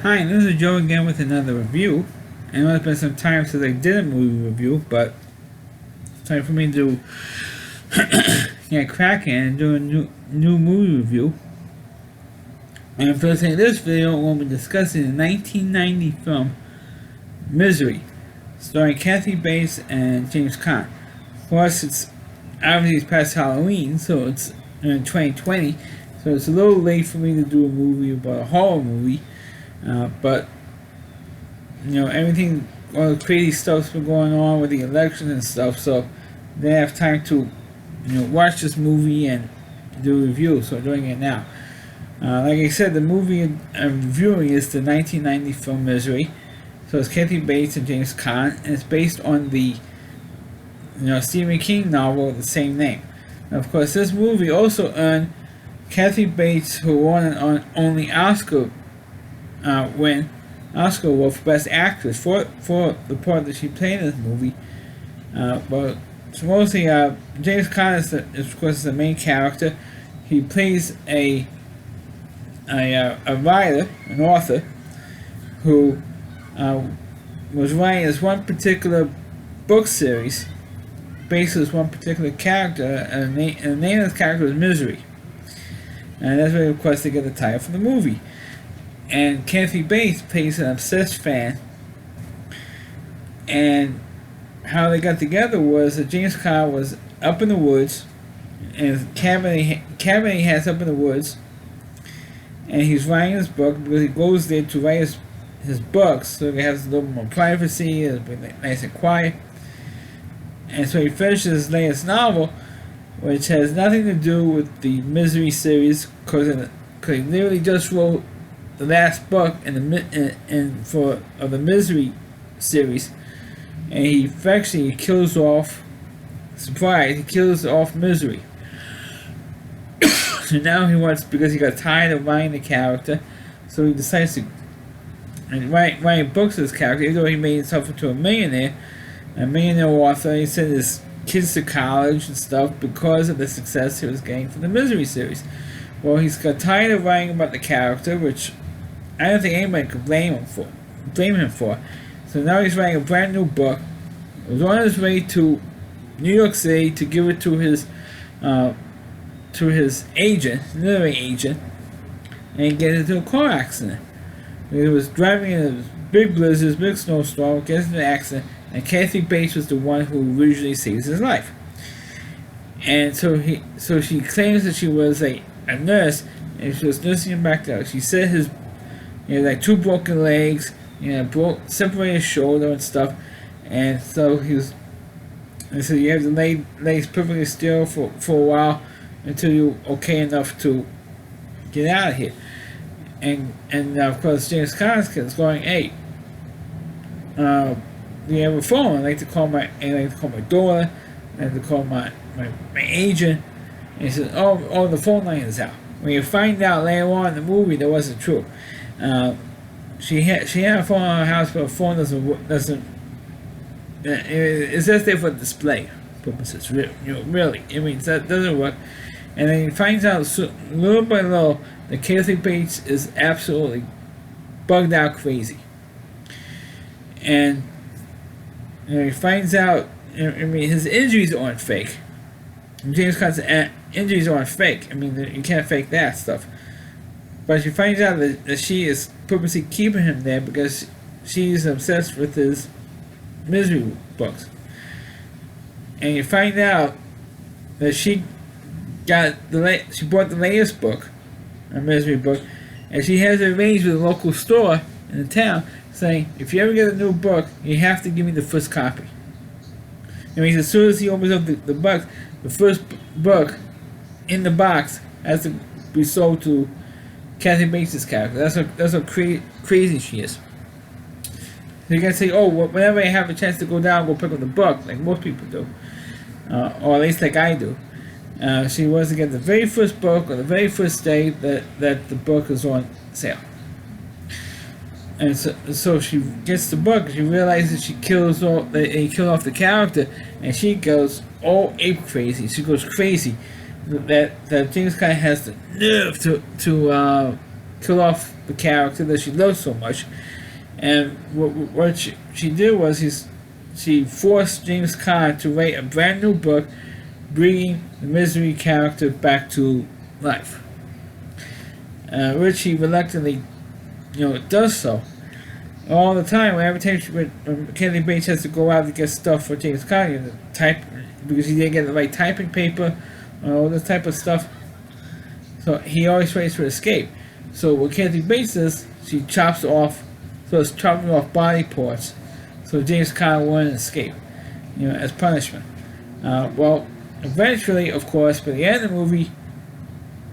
Hi, this is Joe again with another review. I know it's been some time since I did a movie review, but it's time for me to get cracking and do a new movie review. And for this video, we'll be discussing the 1990 film Misery, starring Kathy Bates and James Caan. Of course, it's obviously past Halloween, so it's in 2020, so it's a little late for me to do a movie about a horror movie. But everything, all the crazy stuff's been going on with the elections and stuff, so they have time to watch this movie and do a review. So I'm doing it now. Like I said, the movie I'm reviewing is the 1990 film Misery. So it's Kathy Bates and James Caan, and it's based on the Stephen King novel of the same name. Now, of course, this movie also earned Kathy Bates, who won an only Oscar Oscar award for Best Actress for the part that she played in this movie. But it's mostly James Caan is of course the main character. He plays a writer, an author, who was writing this one particular book series based on this one particular character, and the name of this character was Misery. And that's where, of course, they get the title for the movie. And Kathy Bates plays an obsessed fan. And how they got together was that James Caan was up in the woods, and cabin he has up in the woods, and he's writing his book because he goes there to write his books, so he has a little more privacy, it'll be nice and quiet. And so he finishes his latest novel, which has nothing to do with the Misery series, because he literally just wrote the last book in the Misery series, and he kills off Misery. So now he wants, because he got tired of writing the character, so he decides to write books of this character, even though he made himself into a millionaire author. He sent his kids to college and stuff because of the success he was getting from the Misery series. Well, he's got tired of writing about the character, which I don't think anybody could blame him for. So now he's writing a brand new book. He was on his way to New York City to give it to his literary agent, and he gets into a car accident. He was driving in a big blizzard, big snowstorm, gets into an accident, and Kathy Bates was the one who originally saves his life. And so she claims that she was a nurse, and she was nursing him back there. She said his like 2 broken legs, separated shoulder and stuff, and so you have to lay legs perfectly still for a while until you're okay enough to get out of here. And of course James Caan is going, hey, do you have a phone? I like to call my daughter, I like to call my agent. And he says, oh, the phone line is out. When you find out later on in the movie, that wasn't true. She had a phone in her house, but the phone doesn't. It's just there for display purposes. Really, I mean, that doesn't work. And then he finds out little by little that Kathy Bates is absolutely bugged out crazy. And he finds out. I mean, his injuries aren't fake. James Caan's injuries aren't fake. I mean, you can't fake that stuff. But she finds out that she is purposely keeping him there because she's obsessed with his Misery books. And you find out that she bought the latest book, a Misery book, and she has it arranged with a local store in the town, saying, if you ever get a new book, you have to give me the first copy. I mean, as soon as he opens up the box, the first book in the box has to be sold to Kathy Bates' character. That's how crazy she is. So you can say, oh, whenever I have a chance to go down, go pick up the book, like most people do, or at least like I do. She wants to get the very first book on the very first day that the book is on sale. And so she gets the book. She realizes he killed off the character, and she goes all ape crazy. She goes crazy that James Caan has the nerve to kill off the character that she loved so much. And what she did was she forced James Caan to write a brand new book, bringing the Misery character back to life. Which he reluctantly, does so all the time. Every time when Kathy Bates has to go out to get stuff for James Caan, type, because he didn't get the right typing paper, all this type of stuff. So he always tries to escape. So what Kathy Bates does, she chops off, so it's chopping off body parts, so James Caan wouldn't escape, as punishment. Well, eventually, of course, by the end of the movie,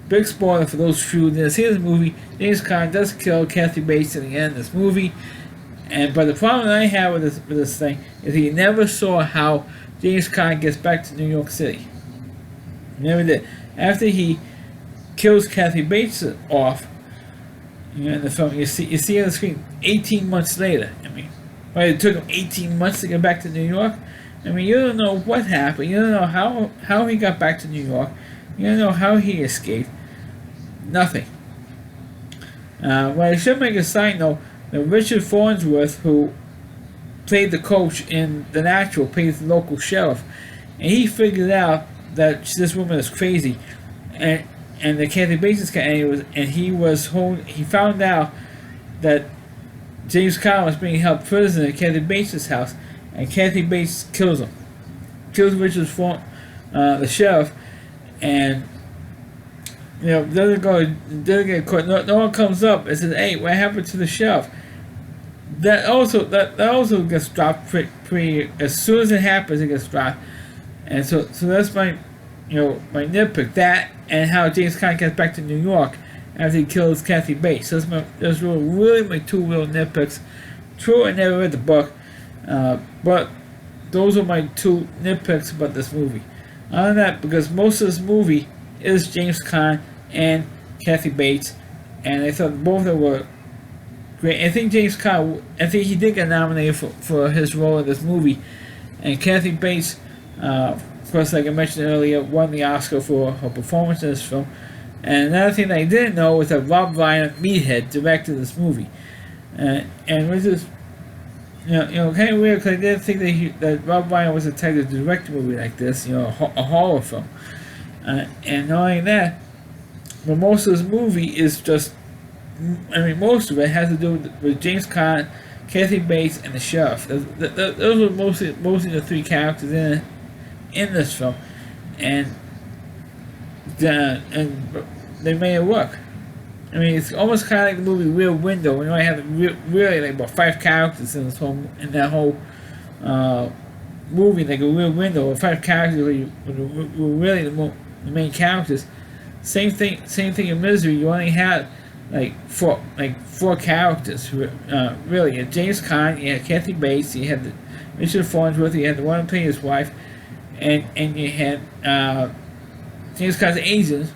big spoiler for those who didn't see this movie, James Caan does kill Kathy Bates in the end of this movie. But the problem that I have with this thing is he never saw how James Caan gets back to New York City. He never did. After he kills Kathy Bates off, in the film, you see on the screen 18 months later. It took him 18 months to get back to New York. You don't know what happened. You don't know how he got back to New York. You don't know how he escaped. Nothing. Well, I should make a side note that Richard Farnsworth, who played the coach in The Natural, played the local sheriff, and he figured out that this woman is crazy, and the Kathy Bates he found out that James Caan was being held prisoner at Kathy Bates' house, and Kathy Bates kills him. Kills Richard the sheriff, and doesn't get caught. No one comes up and says, "Hey, what happened to the sheriff?" That also gets dropped pretty as soon as it happens. It gets dropped, and so that's my my nitpick, that and how James Caan gets back to New York after he kills Kathy Bates. Those really my two real nitpicks. True, I never read the book, but those are my two nitpicks about this movie. Other than that, because most of this movie is James Caan and Kathy Bates, and I thought both of them were great. I think James Caan, he did get nominated for his role in this movie, and Kathy Bates, of course, like I mentioned earlier, won the Oscar for her performance in this film. And another thing that I didn't know was that Rob Reiner, Meathead, directed this movie, and which is kind of weird, because I didn't think that Rob Reiner was the type to direct a movie like this, a horror film. And not only that, but most of this movie is just, most of it has to do with James Caan, Kathy Bates, and the sheriff. Those were mostly the three characters in this film, and they made it work. It's almost kind of like the movie Rear Window. I had really like about 5 characters in that whole movie, like a Rear Window, with 5 characters were really the main characters. Same thing in Misery. You only had like four characters. Really, you had James Caan, you had Kathy Bates, you had Richard Farnsworth, you had the one playing his wife, and you had James Caan's agent,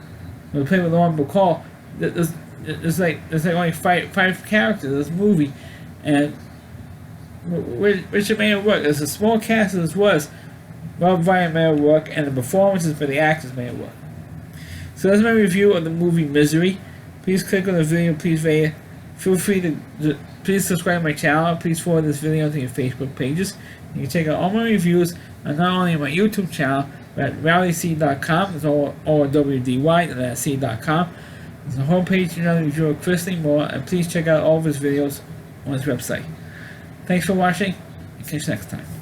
who played with Lauren Bacall. There's like only five characters in this movie, and Richard made it work. As a small cast as this was, Rob Reiner made it work, and the performances by the actors made it work. So that's my review of the movie Misery. Please click on the video, please rate it. Feel free to please subscribe to my channel. Please forward this video to your Facebook pages. You can check out all my reviews on not only my YouTube channel, but at rallyc.com. It's all WDY, and that's C.com. There's a homepage, another review of Chris Lee Moore, and please check out all of his videos on his website. Thanks for watching, and catch you next time.